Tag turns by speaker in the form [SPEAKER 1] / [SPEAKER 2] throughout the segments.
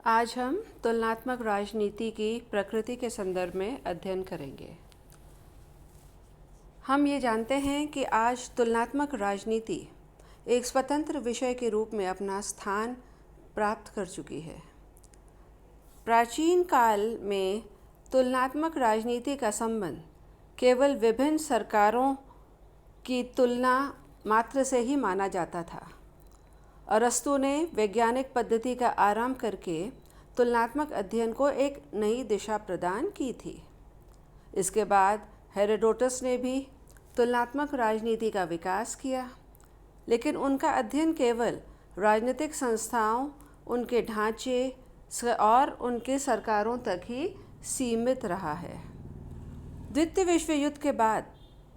[SPEAKER 1] आज हम तुलनात्मक राजनीति की प्रकृति के संदर्भ में अध्ययन करेंगे। हम ये जानते हैं कि आज तुलनात्मक राजनीति एक स्वतंत्र विषय के रूप में अपना स्थान प्राप्त कर चुकी है। प्राचीन काल में तुलनात्मक राजनीति का संबंध केवल विभिन्न सरकारों की तुलना मात्र से ही माना जाता था। अरस्तु ने वैज्ञानिक पद्धति का आरंभ करके तुलनात्मक अध्ययन को एक नई दिशा प्रदान की थी। इसके बाद हेरोडोटस ने भी तुलनात्मक राजनीति का विकास किया, लेकिन उनका अध्ययन केवल राजनीतिक संस्थाओं, उनके ढांचे और उनके सरकारों तक ही सीमित रहा है। द्वितीय विश्व युद्ध के बाद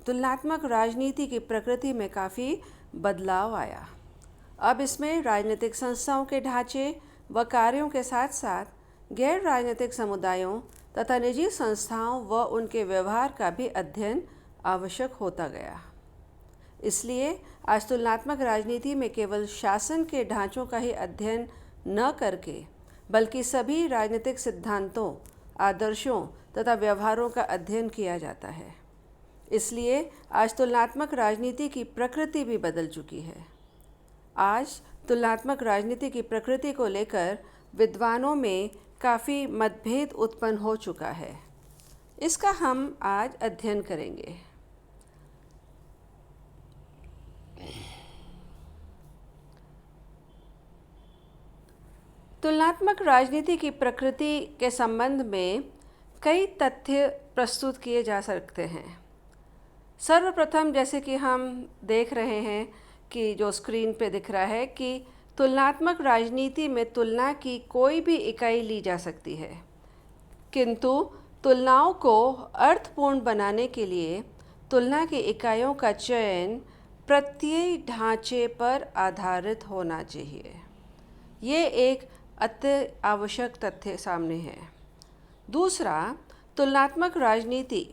[SPEAKER 1] तुलनात्मक राजनीति की प्रकृति में काफ़ी बदलाव आया। अब इसमें राजनीतिक संस्थाओं के ढांचे व कार्यों के साथ साथ गैर राजनीतिक समुदायों तथा निजी संस्थाओं व उनके व्यवहार का भी अध्ययन आवश्यक होता गया। इसलिए आज तुलनात्मक राजनीति में केवल शासन के ढांचों का ही अध्ययन न करके बल्कि सभी राजनीतिक सिद्धांतों, आदर्शों तथा व्यवहारों का अध्ययन किया जाता है। इसलिए आज तुलनात्मक राजनीति की प्रकृति भी बदल चुकी है। आज तुलनात्मक राजनीति की प्रकृति को लेकर विद्वानों में काफ़ी मतभेद उत्पन्न हो चुका है। इसका हम आज अध्ययन करेंगे। तुलनात्मक राजनीति की प्रकृति के संबंध में कई तथ्य प्रस्तुत किए जा सकते हैं। सर्वप्रथम, जैसे कि हम देख रहे हैं कि जो स्क्रीन पे दिख रहा है कि तुलनात्मक राजनीति में तुलना की कोई भी इकाई ली जा सकती है, किंतु तुलनाओं को अर्थपूर्ण बनाने के लिए तुलना की इकाइयों का चयन प्रत्यय ढांचे पर आधारित होना चाहिए। ये एक अति आवश्यक तथ्य सामने है। दूसरा, तुलनात्मक राजनीति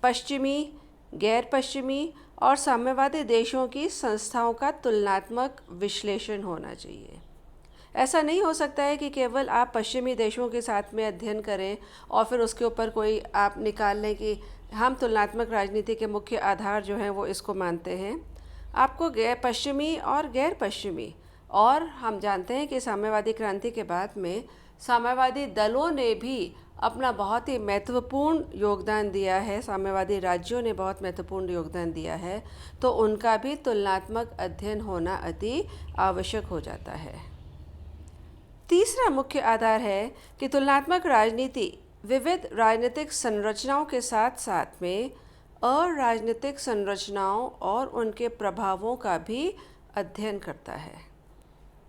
[SPEAKER 1] पश्चिमी, गैर पश्चिमी और साम्यवादी देशों की संस्थाओं का तुलनात्मक विश्लेषण होना चाहिए। ऐसा नहीं हो सकता है कि केवल आप पश्चिमी देशों के साथ में अध्ययन करें और फिर उसके ऊपर कोई आप निकाल लें कि हम तुलनात्मक राजनीति के मुख्य आधार जो हैं वो इसको मानते हैं। आपको गैर पश्चिमी और गैर पश्चिमी, और हम जानते हैं कि साम्यवादी क्रांति के बाद में साम्यवादी दलों ने भी अपना बहुत ही महत्वपूर्ण योगदान दिया है, साम्यवादी राज्यों ने बहुत महत्वपूर्ण योगदान दिया है, तो उनका भी तुलनात्मक अध्ययन होना अति आवश्यक हो जाता है। तीसरा मुख्य आधार है कि तुलनात्मक राजनीति विविध राजनीतिक संरचनाओं के साथ साथ में अराजनीतिक संरचनाओं और उनके प्रभावों का भी अध्ययन करता है।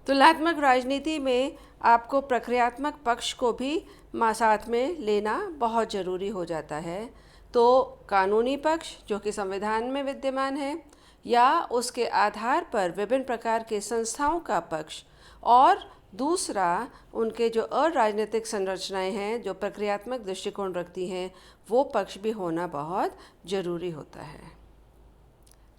[SPEAKER 1] तुलनात्मक राजनीति में आपको प्रक्रियात्मक पक्ष को भी साथ में लेना बहुत ज़रूरी हो जाता है। तो कानूनी पक्ष जो कि संविधान में विद्यमान है, या उसके आधार पर विभिन्न प्रकार के संस्थाओं का पक्ष, और दूसरा उनके जो अराजनीतिक संरचनाएं हैं जो प्रक्रियात्मक दृष्टिकोण रखती हैं, वो पक्ष भी होना बहुत ज़रूरी होता है।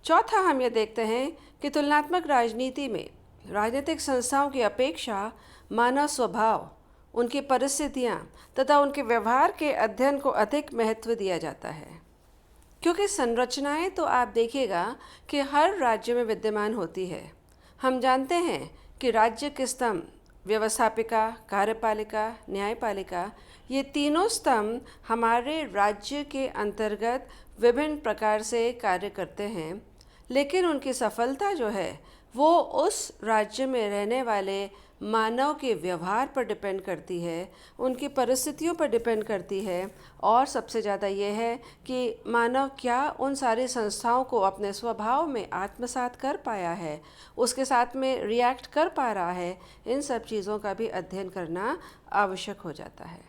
[SPEAKER 1] चौथा, हम ये देखते हैं कि तुलनात्मक राजनीति में राजनीतिक संस्थाओं की अपेक्षा मानव स्वभाव, उनकी परिस्थितियाँ तथा उनके व्यवहार के अध्ययन को अधिक महत्व दिया जाता है। क्योंकि संरचनाएं तो आप देखिएगा कि हर राज्य में विद्यमान होती है। हम जानते हैं कि राज्य के स्तंभ व्यवस्थापिका, कार्यपालिका, न्यायपालिका, ये तीनों स्तंभ हमारे राज्य के अंतर्गत विभिन्न प्रकार से कार्य करते हैं, लेकिन उनकी सफलता जो है वो उस राज्य में रहने वाले मानव के व्यवहार पर डिपेंड करती है, उनकी परिस्थितियों पर डिपेंड करती है, और सबसे ज़्यादा ये है कि मानव क्या उन सारी संस्थाओं को अपने स्वभाव में आत्मसात कर पाया है, उसके साथ में रिएक्ट कर पा रहा है। इन सब चीज़ों का भी अध्ययन करना आवश्यक हो जाता है।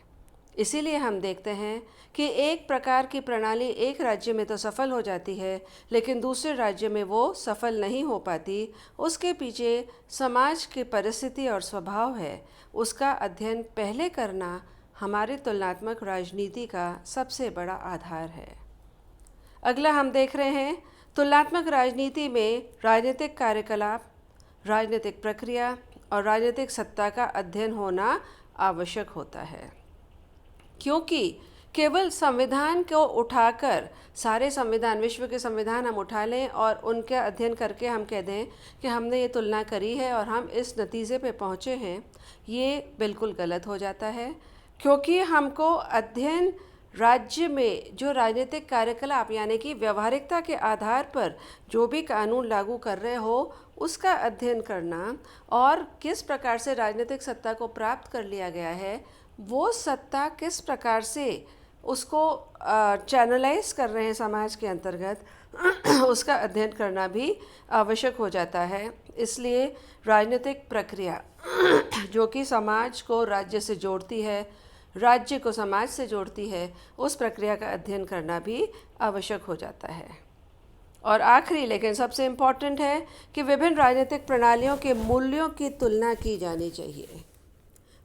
[SPEAKER 1] इसीलिए हम देखते हैं कि एक प्रकार की प्रणाली एक राज्य में तो सफल हो जाती है, लेकिन दूसरे राज्य में वो सफल नहीं हो पाती। उसके पीछे समाज की परिस्थिति और स्वभाव है, उसका अध्ययन पहले करना हमारी तुलनात्मक राजनीति का सबसे बड़ा आधार है। अगला हम देख रहे हैं तुलनात्मक राजनीति में राजनीतिक कार्यकलाप, राजनीतिक प्रक्रिया और राजनीतिक सत्ता का अध्ययन होना आवश्यक होता है, क्योंकि केवल संविधान को उठाकर, सारे संविधान, विश्व के संविधान हम उठा लें और उनका अध्ययन करके हम कह दें कि हमने ये तुलना करी है और हम इस नतीजे पे पहुँचे हैं, ये बिल्कुल गलत हो जाता है। क्योंकि हमको अध्ययन राज्य में जो राजनीतिक कार्यकलाप यानी कि व्यवहारिकता के आधार पर जो भी कानून लागू कर रहे हो उसका अध्ययन करना और किस प्रकार से राजनीतिक सत्ता को प्राप्त कर लिया गया है, वो सत्ता किस प्रकार से उसको चैनलाइज कर रहे हैं समाज के अंतर्गत उसका अध्ययन करना भी आवश्यक हो जाता है। इसलिए राजनीतिक प्रक्रिया जो कि समाज को राज्य से जोड़ती है, राज्य को समाज से जोड़ती है, उस प्रक्रिया का अध्ययन करना भी आवश्यक हो जाता है। और आखिरी लेकिन सबसे इम्पॉर्टेंट है कि विभिन्न राजनीतिक प्रणालियों के मूल्यों की तुलना की जानी चाहिए।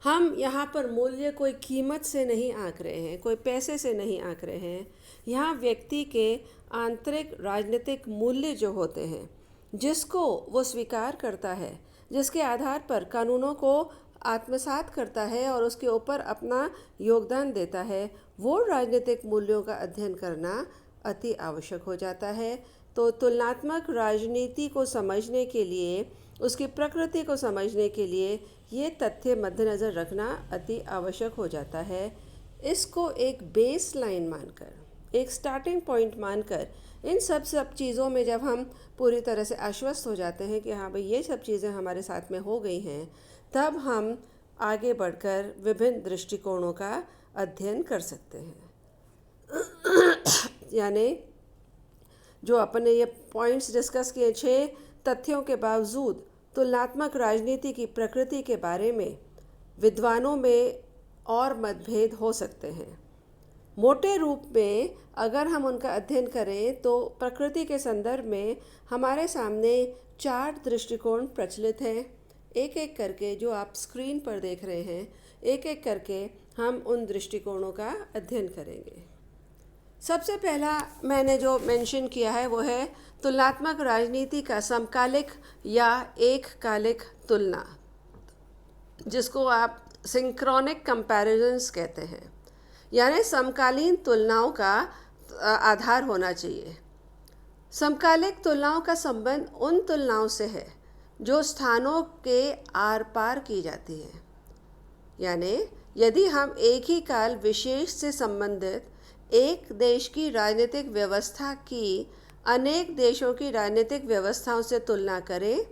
[SPEAKER 1] हम यहाँ पर मूल्य कोई कीमत से नहीं आंक रहे हैं, कोई पैसे से नहीं आंक रहे हैं। यहाँ व्यक्ति के आंतरिक राजनीतिक मूल्य जो होते हैं, जिसको वो स्वीकार करता है, जिसके आधार पर कानूनों को आत्मसात करता है और उसके ऊपर अपना योगदान देता है, वो राजनीतिक मूल्यों का अध्ययन करना अति आवश्यक हो जाता है। तो तुलनात्मक राजनीति को समझने के लिए, उसकी प्रकृति को समझने के लिए ये तथ्य मद्देनज़र रखना अति आवश्यक हो जाता है। इसको एक बेस लाइन मानकर, एक स्टार्टिंग पॉइंट मानकर, इन सब चीज़ों में जब हम पूरी तरह से आश्वस्त हो जाते हैं कि हाँ भाई ये सब चीज़ें हमारे साथ में हो गई हैं, तब हम आगे बढ़कर विभिन्न दृष्टिकोणों का अध्ययन कर सकते हैं। यानी जो अपने ये पॉइंट्स डिस्कस किए, 6 तथ्यों के बावजूद तुलनात्मक राजनीति की प्रकृति के बारे में विद्वानों में और मतभेद हो सकते हैं। मोटे रूप में अगर हम उनका अध्ययन करें तो प्रकृति के संदर्भ में हमारे सामने 4 दृष्टिकोण प्रचलित हैं। एक एक करके, जो आप स्क्रीन पर देख रहे हैं, एक एक करके हम उन दृष्टिकोणों का अध्ययन करेंगे। सबसे पहला मैंने जो मेंशन किया है वो है तुलनात्मक राजनीति का समकालिक या एककालिक तुलना, जिसको आप सिंक्रोनिक कंपैरिजंस कहते हैं। यानी समकालीन तुलनाओं का आधार होना चाहिए। समकालिक तुलनाओं का संबंध उन तुलनाओं से है जो स्थानों के आर पार की जाती है। यानी यदि हम एक ही काल विशेष से संबंधित एक देश की राजनीतिक व्यवस्था की अनेक देशों की राजनीतिक व्यवस्थाओं से तुलना करें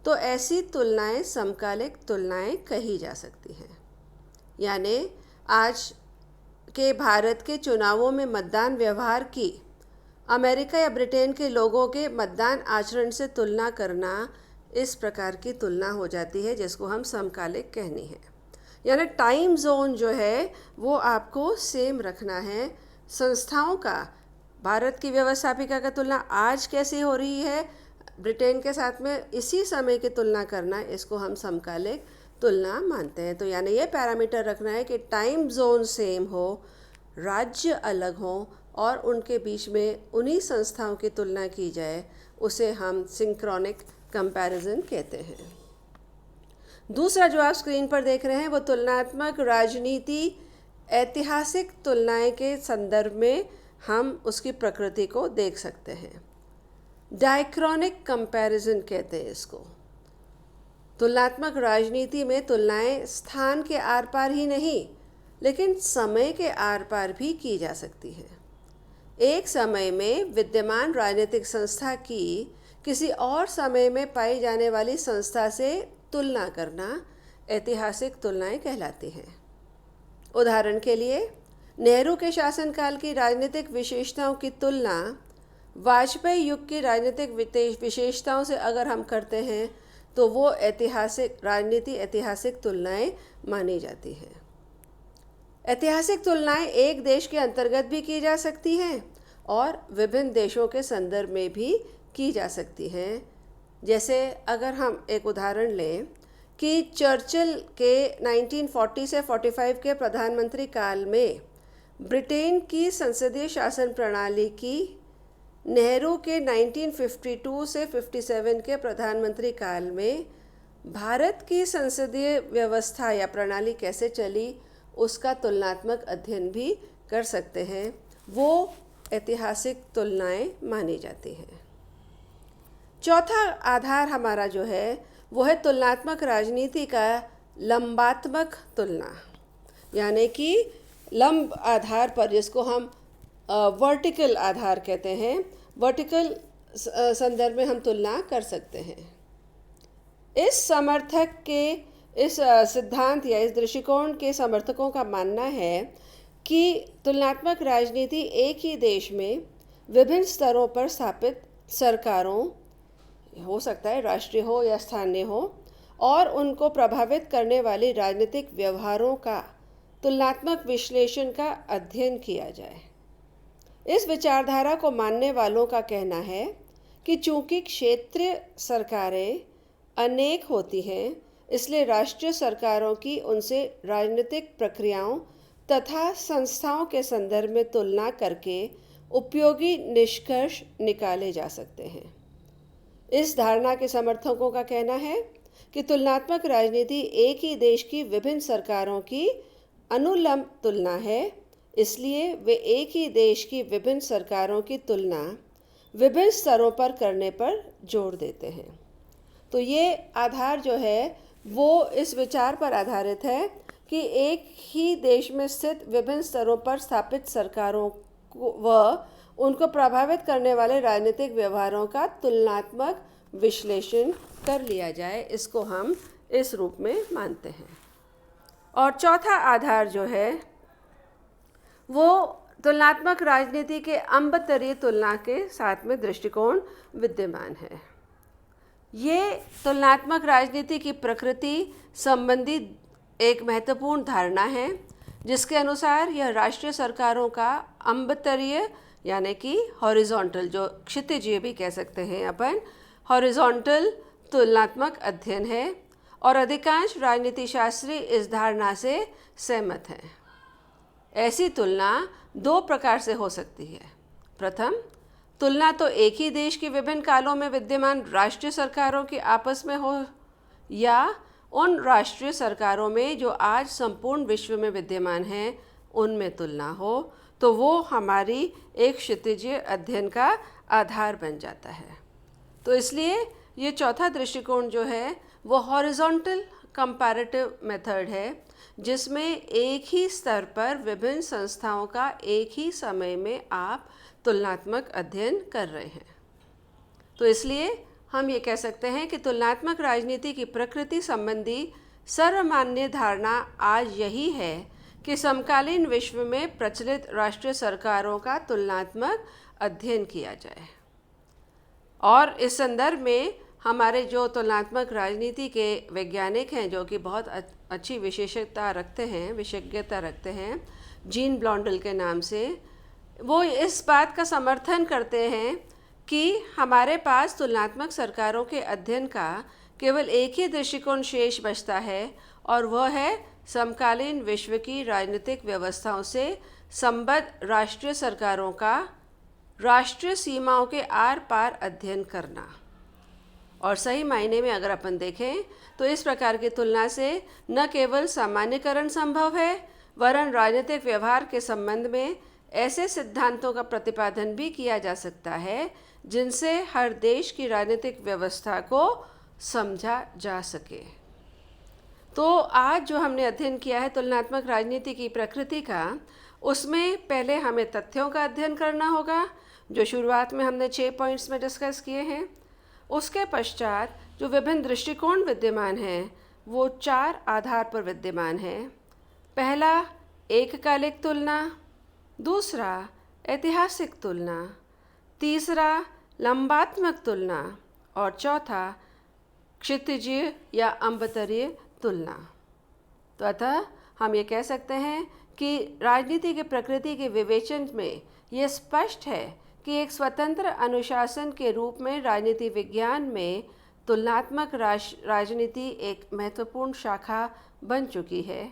[SPEAKER 1] तो ऐसी तुलनाएं समकालिक तुलनाएं कही जा सकती हैं। यानी आज के भारत के चुनावों में मतदान व्यवहार की अमेरिका या ब्रिटेन के लोगों के मतदान आचरण से तुलना करना इस प्रकार की तुलना हो जाती है जिसको हम समकालिक कहनी है। यानी टाइम जोन जो है वो आपको सेम रखना है। संस्थाओं का, भारत की व्यवस्थापिका का तुलना आज कैसे हो रही है ब्रिटेन के साथ में, इसी समय की तुलना करना, इसको हम समकालिक तुलना मानते हैं। तो यानी ये पैरामीटर रखना है कि टाइम जोन सेम हो, राज्य अलग हो और उनके बीच में उन्हीं संस्थाओं की तुलना की जाए, उसे हम सिंक्रोनिक कंपैरिजन कहते हैं। दूसरा जो आप स्क्रीन पर देख रहे हैं वो तुलनात्मक राजनीति ऐतिहासिक तुलनाएं के संदर्भ में हम उसकी प्रकृति को देख सकते हैं। डायक्रॉनिक कंपैरिजन कहते हैं इसको। तुलनात्मक राजनीति में तुलनाएं स्थान के आर पार ही नहीं लेकिन समय के आर पार भी की जा सकती है। एक समय में विद्यमान राजनीतिक संस्था की किसी और समय में पाई जाने वाली संस्था से तुलना करना ऐतिहासिक तुलनाएं कहलाती हैं। उदाहरण के लिए नेहरू के शासनकाल की राजनीतिक विशेषताओं की तुलना वाजपेयी युग की राजनीतिक विशेषताओं से अगर हम करते हैं तो वो ऐतिहासिक तुलनाएं मानी जाती हैं। ऐतिहासिक तुलनाएं एक देश के अंतर्गत भी की जा सकती हैं और विभिन्न देशों के संदर्भ में भी की जा सकती हैं। जैसे अगर हम एक उदाहरण लें कि चर्चिल के 1940 से 45 के प्रधानमंत्री काल में ब्रिटेन की संसदीय शासन प्रणाली की नेहरू के 1952 से 57 के प्रधानमंत्री काल में भारत की संसदीय व्यवस्था या प्रणाली कैसे चली उसका तुलनात्मक अध्ययन भी कर सकते हैं। वो ऐतिहासिक तुलनाएं मानी जाती हैं। चौथा आधार हमारा जो है वो है तुलनात्मक राजनीति का लंबात्मक तुलना, यानी कि लंब आधार पर, जिसको हम वर्टिकल आधार कहते हैं, वर्टिकल संदर्भ में हम तुलना कर सकते हैं। इस समर्थक के इस सिद्धांत या इस दृष्टिकोण के समर्थकों का मानना है कि तुलनात्मक राजनीति एक ही देश में विभिन्न स्तरों पर स्थापित सरकारों, हो सकता है राष्ट्रीय हो या स्थानीय हो, और उनको प्रभावित करने वाले राजनीतिक व्यवहारों का तुलनात्मक विश्लेषण का अध्ययन किया जाए। इस विचारधारा को मानने वालों का कहना है कि चूंकि क्षेत्रीय सरकारें अनेक होती हैं, इसलिए राष्ट्रीय सरकारों की उनसे राजनीतिक प्रक्रियाओं तथा संस्थाओं के संदर्भ में तुलना करके उपयोगी निष्कर्ष निकाले जा सकते हैं। इस धारणा के समर्थकों का कहना है कि तुलनात्मक राजनीति एक ही देश की विभिन्न सरकारों की अनुलंब तुलना है, इसलिए वे एक ही देश की विभिन्न सरकारों की तुलना विभिन्न स्तरों पर करने पर जोर देते हैं। तो ये आधार जो है वो इस विचार पर आधारित है कि एक ही देश में स्थित विभिन्न स्तरों पर स्थापित सरकारों को व उनको प्रभावित करने वाले राजनीतिक व्यवहारों का तुलनात्मक विश्लेषण कर लिया जाए। इसको हम इस रूप में मानते हैं। और चौथा आधार जो है वो तुलनात्मक राजनीति के अम्बतरीय तुलना के साथ में दृष्टिकोण विद्यमान है। ये तुलनात्मक राजनीति की प्रकृति संबंधी एक महत्वपूर्ण धारणा है, जिसके अनुसार यह राष्ट्रीय सरकारों का अम्बतरीय यानी कि हॉरिजॉन्टल, जो क्षितिजीय भी कह सकते हैं अपन, हॉरिजॉन्टल तुलनात्मक अध्ययन है। और अधिकांश राजनीति शास्त्री इस धारणा से सहमत हैं। ऐसी तुलना दो प्रकार से हो सकती है। प्रथम, तुलना तो एक ही देश की विभिन्न कालों में विद्यमान राष्ट्रीय सरकारों की आपस में हो, या उन राष्ट्रीय सरकारों में जो आज संपूर्ण विश्व में विद्यमान हैं उनमें तुलना हो, तो वो हमारी एक क्षितिजीय अध्ययन का आधार बन जाता है। तो इसलिए ये चौथा दृष्टिकोण जो है वो हॉरिजॉन्टल कंपैरेटिव मेथड है, जिसमें एक ही स्तर पर विभिन्न संस्थाओं का एक ही समय में आप तुलनात्मक अध्ययन कर रहे हैं। तो इसलिए हम ये कह सकते हैं कि तुलनात्मक राजनीति की प्रकृति संबंधी सर्वमान्य धारणा आज यही है कि समकालीन विश्व में प्रचलित राष्ट्रीय सरकारों का तुलनात्मक अध्ययन किया जाए। और इस संदर्भ में हमारे जो तुलनात्मक राजनीति के वैज्ञानिक हैं, जो कि बहुत अच्छी विशेषज्ञता रखते हैं, जीन ब्लॉन्डेल के नाम से, वो इस बात का समर्थन करते हैं कि हमारे पास तुलनात्मक सरकारों के अध्ययन का केवल एक ही दृष्टिकोण शेष बचता है, और वह है समकालीन विश्व की राजनीतिक व्यवस्थाओं से संबद्ध राष्ट्रीय सरकारों का राष्ट्रीय सीमाओं के आर पार अध्ययन करना। और सही मायने में अगर अपन देखें तो इस प्रकार की तुलना से न केवल सामान्यकरण संभव है, वरन राजनीतिक व्यवहार के संबंध में ऐसे सिद्धांतों का प्रतिपादन भी किया जा सकता है जिनसे हर देश की राजनीतिक व्यवस्था को समझा जा सके। तो आज जो हमने अध्ययन किया है तुलनात्मक राजनीति की प्रकृति का, उसमें पहले हमें तथ्यों का अध्ययन करना होगा, जो शुरुआत में हमने 6 पॉइंट्स में डिस्कस किए हैं। उसके पश्चात जो विभिन्न दृष्टिकोण विद्यमान हैं वो 4 आधार पर विद्यमान हैं। पहला एककालिक तुलना, दूसरा ऐतिहासिक तुलना, तीसरा लंबात्मक तुलना, और चौथा क्षितिजीय या अम्बतरीय तुलना। तो अतः हम ये कह सकते हैं कि राजनीति की प्रकृति के विवेचन में ये स्पष्ट है कि एक स्वतंत्र अनुशासन के रूप में राजनीति विज्ञान में तुलनात्मक राजनीति एक महत्वपूर्ण शाखा बन चुकी है,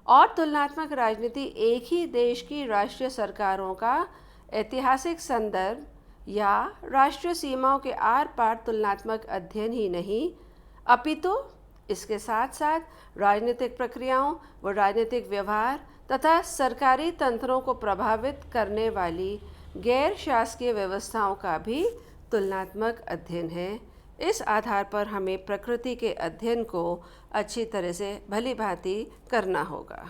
[SPEAKER 1] और तुलनात्मक राजनीति एक ही देश की राष्ट्रीय सरकारों का ऐतिहासिक संदर्भ या राष्ट्रीय सीमाओं के आर पार तुलनात्मक अध्ययन ही नहीं, अपितु इसके साथ साथ राजनीतिक प्रक्रियाओं व राजनीतिक व्यवहार तथा सरकारी तंत्रों को प्रभावित करने वाली गैर शासकीय व्यवस्थाओं का भी तुलनात्मक अध्ययन है। इस आधार पर हमें प्रकृति के अध्ययन को अच्छी तरह से भली भांति करना होगा।